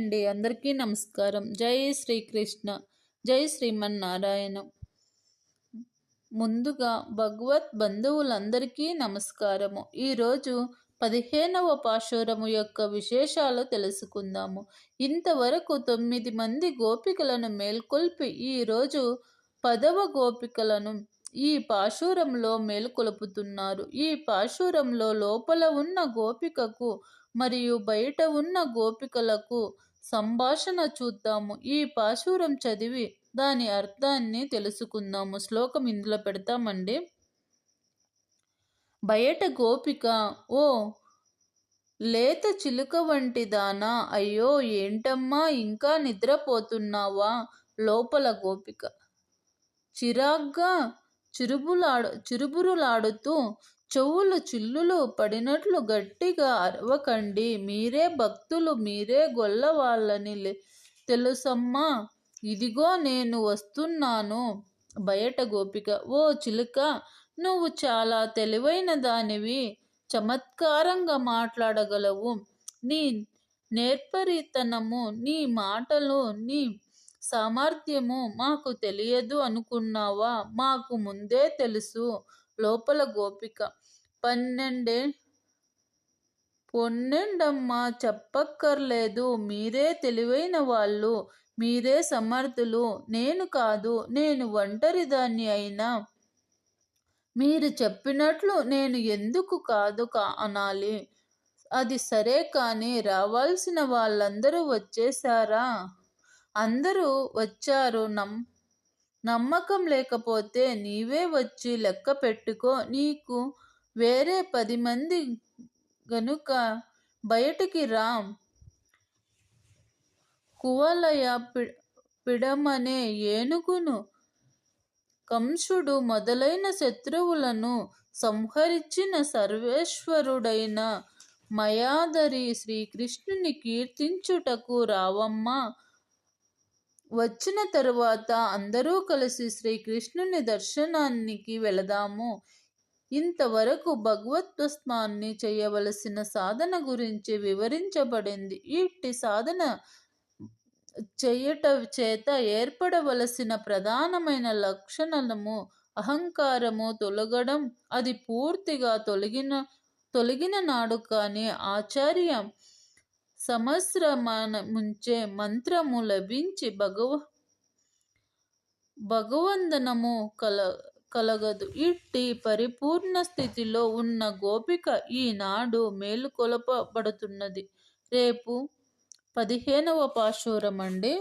అండి, అందరికీ నమస్కారం. జై శ్రీకృష్ణ, జై శ్రీమన్నారాయణ. ముందుగా భగవత్ బంధువులందరికీ నమస్కారము. ఈరోజు 15వ పాశురము యొక్క విశేషాలు తెలుసుకుందాము. ఇంతవరకు 9 మంది గోపికలను మేల్కొల్పి ఈరోజు 10వ గోపికలను ఈ పాశురంలో మేల్కొలుపుతున్నారు. ఈ పాశురంలో లోపల ఉన్న గోపికకు మరియు బయట ఉన్న గోపికలకు సంభాషణ చూద్దాము. ఈ పాశురం చదివి దాని అర్థాన్ని తెలుసుకుందాము. శ్లోకం ఇందులో పెడతామండి. బయట గోపిక, ఓ లేత చిలుక వంటి దానా, అయ్యో ఏంటమ్మా ఇంకా నిద్రపోతున్నావా? లోపల గోపిక చిరాగ్గా చిరుబురులాడుతూ, చెవులు చిల్లులు పడినట్లు గట్టిగా అరవకండి, మీరే భక్తులు, మీరే గొల్లవాళ్ళని తెలుసమ్మా, ఇదిగో నేను వస్తున్నాను. బయట గోపిక, ఓ చిలుక, నువ్వు చాలా తెలివైన దానివి, చమత్కారంగా మాట్లాడగలవు. నీ నేర్పరితనము, నీ మాటలు, నీ సామర్థ్యము మాకు తెలియదు అనుకున్నావా? మాకు ముందే తెలుసు. లోపల గోపిక, పొన్నెండమ్మా, చెప్పక్కర్లేదు, మీరే తెలివైన వాళ్ళు, మీరే సమర్థులు, నేను కాదు, నేను ఒంటరిదాన్ని అయినా మీరు చెప్పినట్లు నేను ఎందుకు కాదు అనాలి? అది సరే, కానీ రావాల్సిన వాళ్ళందరూ వచ్చేశారా? అందరూ వచ్చారు. నమ్మకం లేకపోతే నీవే వచ్చి లెక్క పెట్టుకో. నీకు వేరే 10 మంది గనుక బయటికి రా. కువలయ పిడమనే ఏనుగును, కంసుడు మొదలైన శత్రువులను సంహరించిన సర్వేశ్వరుడైన మయాదరి శ్రీకృష్ణుని కీర్తించుటకు రావమ్మా. వచ్చిన తరువాత అందరూ కలిసి శ్రీకృష్ణుని దర్శనానికి వెళదాము. ఇంతవరకు భగవద్భస్మాన్ని చేయవలసిన సాధన గురించి వివరించబడింది. ఇట్టి సాధన చేయుట చేత ఏర్పడవలసిన ప్రధానమైన లక్షణము అహంకారము తొలగడం. అది పూర్తిగా తొలగిన నాడు కానీ ఆచార్య సంవత్సరముంచే మంత్రము లభించి భగవందనము కలగదు. ఇట్టి పరిపూర్ణ స్థితిలో ఉన్న గోపిక ఈనాడు మేలుకొలపబడుతున్నది. రేపు 15వ పాశురం అండి.